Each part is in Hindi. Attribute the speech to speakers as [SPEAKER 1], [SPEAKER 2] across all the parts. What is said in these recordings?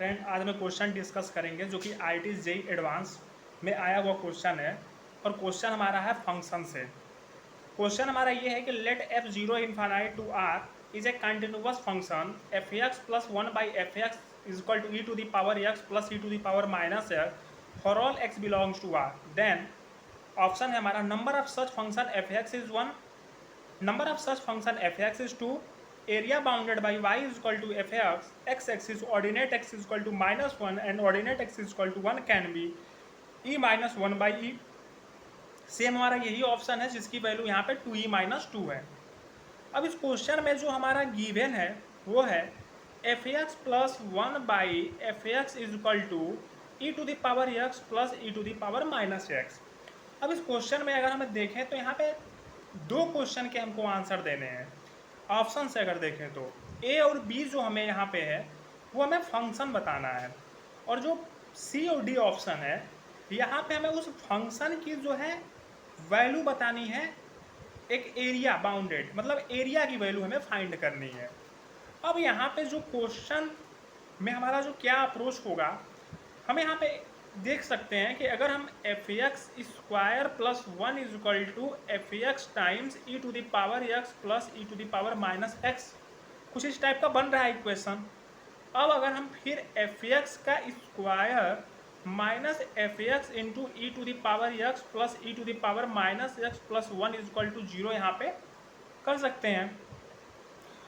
[SPEAKER 1] फ्रेंड आज मैं क्वेश्चन डिस्कस करेंगे जो कि IIT JEE एडवांस में आया हुआ क्वेश्चन है और क्वेश्चन हमारा है फंक्शन से। क्वेश्चन हमारा ये है कि let f zero infinite to R is a continuous function f x plus one by f x is equal to e to the power x plus e to the power minus x for all x belongs to R. Then option है हमारा number of such function f x is one, number of such function f(x) is 2, area bounded by y is equal to f(x), x-axis ordinate x is equal to -1 and ordinate x is equal to 1 can be e minus 1 by e। Same हमारा यही ऑप्शन है जिसकी वैल्यू यहाँ पे 2e-2 है। अब इस क्वेश्चन में जो हमारा गिवन है वो है f(x) plus 1 by f(x) is equal to e to the power x plus e to the power -x। अब इस क्वेश्चन में अगर हमें देखें तो यहाँ पे दो क्वेश्चन के हमको आंसर देने हैं। ऑप्शन से अगर देखें तो ए और बी जो हमें यहाँ पे है वो हमें फंक्शन बताना है, और जो सी और डी ऑप्शन है यहाँ पे हमें उस फंक्शन की जो है वैल्यू बतानी है, एक एरिया बाउंडेड, मतलब एरिया की वैल्यू हमें फाइंड करनी है। अब यहाँ पे जो क्वेश्चन में हमारा जो क्या अप्रोच होगा, हम यहाँ पे देख सकते हैं कि अगर हम f x square plus 1 is equal to f x times e to the power x plus e to the power -x, कुछ इस टाइप का बन रहा है इक्वेशन। अब अगर हम फिर एफ एक्स का square minus f x into e to the power x plus e to the power -x plus 1 is equal to 0 यहाँ पे कर सकते हैं,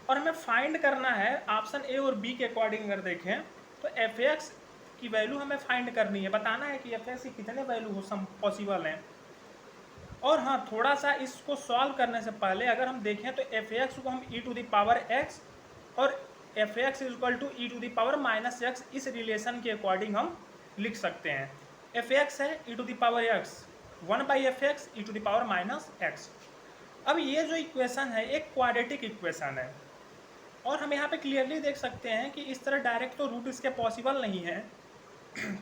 [SPEAKER 1] और हमें फाइंड करना है ऑप्शन ए और बी के अकॉर्डिंग अगर देखें तो एफ एक्स की वैल्यू हमें फाइंड करनी है, बताना है कि एफ एक्स की कितने वैल्यू हो सम पॉसिबल हैं। और हाँ, थोड़ा सा इसको सॉल्व करने से पहले अगर हम देखें तो एफ एक्स को हम e to the power x और f x is equal to e to the power -x इस रिलेशन के अकॉर्डिंग हम लिख सकते हैं। एफ एक्स है e to the power x 1 by f x e to the power -x। अब ये जो इक्वेशन है एक क्वाड्रेटिक इक्वेशन है, और हम यहाँ पे क्लियरली देख सकते हैं कि इस तरह डायरेक्ट तो रूट इसके पॉसिबल नहीं है।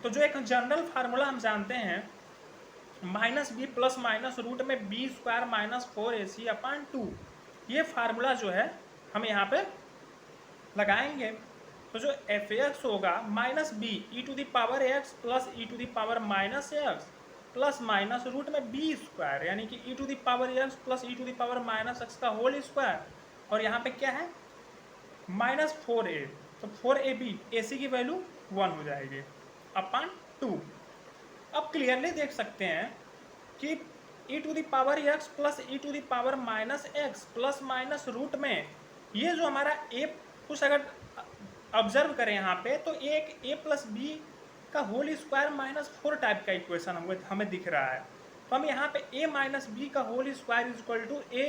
[SPEAKER 1] तो जो एक जनरल फार्मूला हम जानते हैं -b प्लस माइनस रूट में b स्क्वायर -4ac अपॉन 2, ये फार्मूला जो है हम यहाँ पे लगाएंगे। तो जो एफ एक्स होगा -b e to the power x plus e to the power -x plus minus root में b स्क्वायर यानी कि e to the power x plus e to the power -x का होल स्क्वायर, और यहाँ पे क्या है -4a, तो 4ab ac की वैल्यू 1 हो जाएगी अपॉन 2। अब क्लियरली देख सकते हैं कि e to the power x plus e to the power -x plus minus root में ये जो हमारा a कुछ अगर ऑब्जर्व करें यहाँ पे तो एक a प्लस बी का होल स्क्वायर -4 टाइप का इक्वेशन हमें दिख रहा है। तो हम यहाँ पे a माइनस बी का whole square is equal to a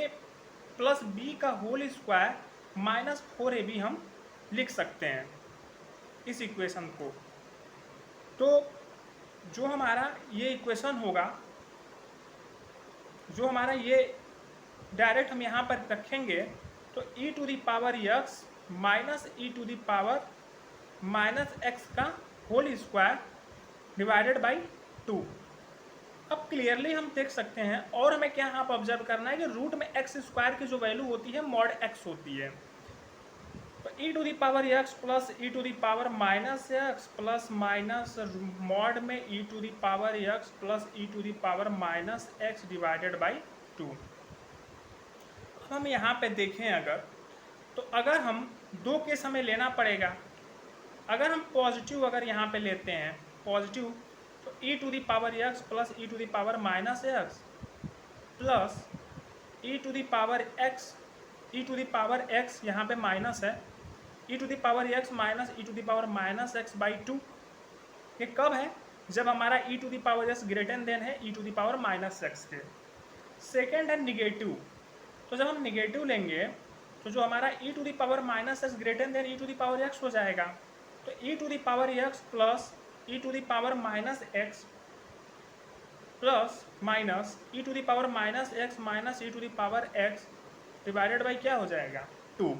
[SPEAKER 1] plus b का होल स्क्वायर -4ab हम लिख सकते हैं इस इक्वेशन को। तो जो हमारा ये इक्वेशन होगा, जो हमारा ये डायरेक्ट हम यहाँ पर रखेंगे तो e to the power x minus e to the power -x का होल स्क्वायर डिवाइडेड बाई 2। अब क्लियरली हम देख सकते हैं, और हमें क्या यहाँ पर ऑब्जर्व करना है कि रूट में x स्क्वायर की जो वैल्यू होती है मॉड x होती है। तो e to the power x plus e to the power -x plus minus mod में e to the power x plus e to the power -x divided by 2। हम यहाँ पे देखें अगर तो अगर हम दो केस हमें लेना पड़ेगा। अगर हम पॉजिटिव अगर यहाँ पे लेते हैं पॉजिटिव, तो e to the power x plus e to the power -x plus e to the power x यहाँ पे माइनस है e to the power x minus e to the power -x by 2। ये कब है? जब हमारा e to the power x greater than है e to the power -x के। सेकेंड है निगेटिव, तो जब हम निगेटिव लेंगे तो जो हमारा e to the power -x greater than e to the power x हो जाएगा। तो e to the power x plus e to the power -x plus minus e to the power -x minus e to the power x divided by क्या हो जाएगा 2।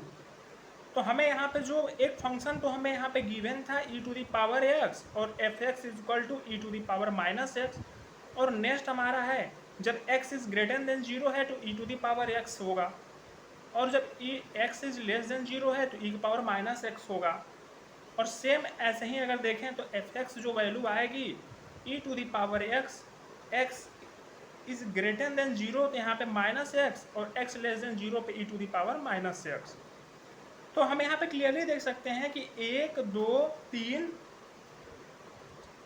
[SPEAKER 1] तो हमें यहाँ पे जो एक फंक्शन तो हमें यहाँ पे गिवन था e to the power x और f x is equal to e to the power -x, और नेक्स्ट हमारा है जब x इज ग्रेटर देन 0 है तो e to the power x होगा, और जब x इज लेस देन 0 है तो e की पावर -x होगा। और सेम ऐसे ही अगर देखें तो एफ एक्स जो वैल्यू आएगी e to the power x, x is greater than zero तो यहाँ पे माइनस एक्स, और एक्स लेस देन जीरो पे e to the power minus x. तो हम यहाँ पे क्लियरली देख सकते हैं कि एक दो तीन,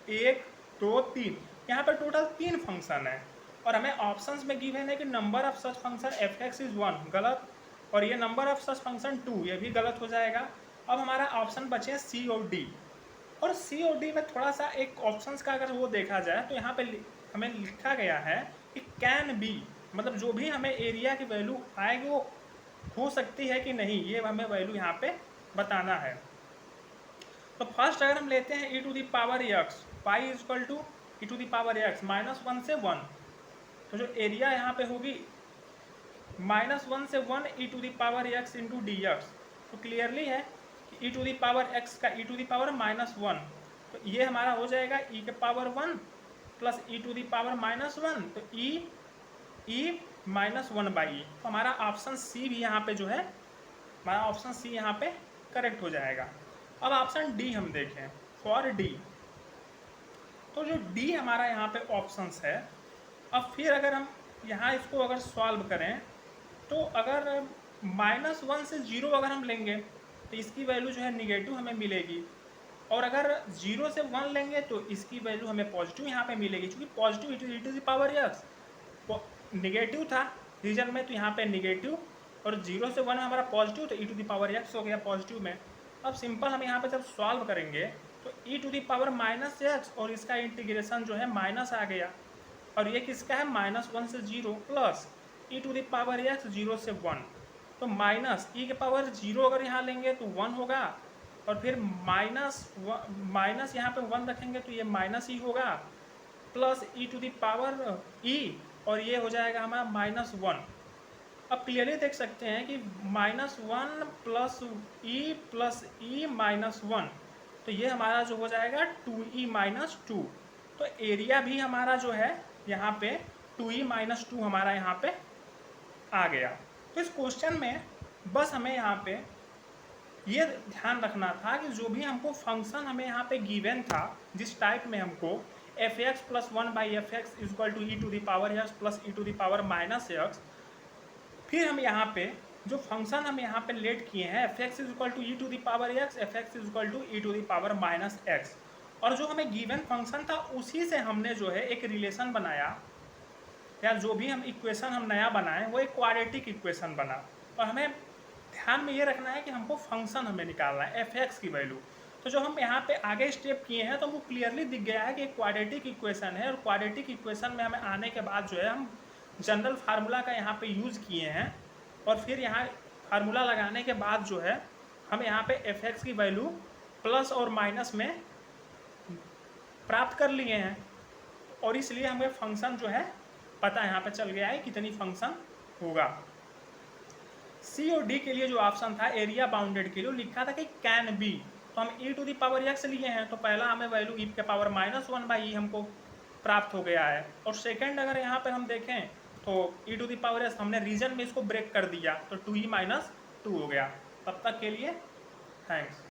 [SPEAKER 1] एक दो तीन, यहाँ पर टोटल 3 फंक्शन है, और हमें ऑप्शंस में गिवन है कि number of such function f x is 1, गलत, और ये नंबर ऑफ सच फंक्शन 2, ये भी गलत हो जाएगा। अब हमारा ऑप्शन बचे सी और डी, और सी और डी में थोड़ा सा एक ऑप्शंस का अगर वो देखा जाए तो यहाँ पे हमें लिखा गया है कि कैन बी, मतलब जो भी हमें एरिया की वैल्यू आएगी वो हो सकती है कि नहीं, ये हमें वैल्यू यहाँ पे बताना है। तो फर्स्ट अगर हम लेते हैं e to the power x, pi is equal to e to the power x -1 से 1, तो जो एरिया यहाँ पे होगी -1 से 1 e to the power x into d x. तो क्लियरली है कि e to the power x का ई टू दी पावर -1, तो ये हमारा हो जाएगा ई के power 1 plus e to the power -1, तो ई -1 बाई ई। तो हमारा ऑप्शन सी भी यहाँ पे जो है, हमारा ऑप्शन सी यहाँ पे करेक्ट हो जाएगा। अब ऑप्शन डी हम देखें, फॉर डी, तो जो डी हमारा यहाँ पे ऑप्शंस है, अब फिर अगर हम यहाँ इसको अगर सॉल्व करें तो अगर -1 से 0 अगर हम लेंगे तो इसकी वैल्यू जो है निगेटिव हमें मिलेगी, और अगर 0 से 1 लेंगे तो इसकी वैल्यू हमें पॉजिटिव यहाँ पे मिलेगी, क्योंकि positive e to the power x negative था रीजन में, तो यहाँ पे निगेटिव, और 0 से 1 में हमारा पॉजिटिव, तो e to the power x हो गया पॉजिटिव में। अब सिंपल हम यहाँ पे जब सॉल्व करेंगे तो e to the power -x, और इसका इंटीग्रेशन जो है माइनस आ गया, और ये किसका है -1 से 0 plus e to the power x 0 से 1, तो माइनस ई के पावर 0 अगर यहाँ लेंगे तो 1 होगा, और फिर माइनस यहाँ पे 1 रखेंगे तो ये माइनस ई होगा, plus e to the power e, और ये हो जाएगा हमारा -1। अब क्लियरली देख सकते हैं कि -1 प्लस ई -1, तो ये हमारा जो हो जाएगा 2e -2। तो एरिया भी हमारा जो है यहाँ पे 2e -2 हमारा यहाँ पे आ गया। तो इस क्वेश्चन में बस हमें यहाँ पे ये ध्यान रखना था कि जो भी हमको फंक्शन हमें यहाँ पे गिवन था, जिस टाइप में हमको f x plus 1 by f x is equal to e to the power x plus e to the power -x, फिर हम यहाँ पे जो फंक्शन हम यहाँ पे लेट किए हैं f x is equal to e to the power x, f x is equal to e to the power -x, और जो हमें गिवन फंक्शन था उसी से हमने जो है एक रिलेशन बनाया, या जो भी हम इक्वेशन हम नया बनाए वो एक क्वाड्रेटिक इक्वेशन बना। और हमें ध्यान में ये रखना है कि हमको फंक्शन हमें निकालना है एफ एक्स की वैल्यू। तो जो हम यहाँ पे आगे स्टेप किए हैं तो हमको क्लियरली दिख गया है कि एक क्वाड्रेटिक इक्वेशन है, और क्वाड्रेटिक इक्वेशन में हमें आने के बाद जो है हम जनरल फार्मूला का यहाँ पे यूज़ किए हैं, और फिर यहाँ फार्मूला लगाने के बाद जो है हम यहाँ पे एफ एक्स की वैल्यू प्लस और माइनस में प्राप्त कर लिए हैं, और इसलिए हमें फंक्शन जो है पता यहाँ पे चल गया है कितनी फंक्शन होगा। सी और डी के लिए जो ऑप्शन था एरिया बाउंडेड के लिए लिखा था कि कैन बी, तो हम e to the power x लिए हैं, तो पहला हमें वैल्यू ई के पावर -1 बाई ई हमको प्राप्त हो गया है, और सेकंड अगर यहाँ पर हम देखें तो e to the power x हमने रीजन में इसको ब्रेक कर दिया तो 2e -2 हो गया। तब तक के लिए थैंक्स।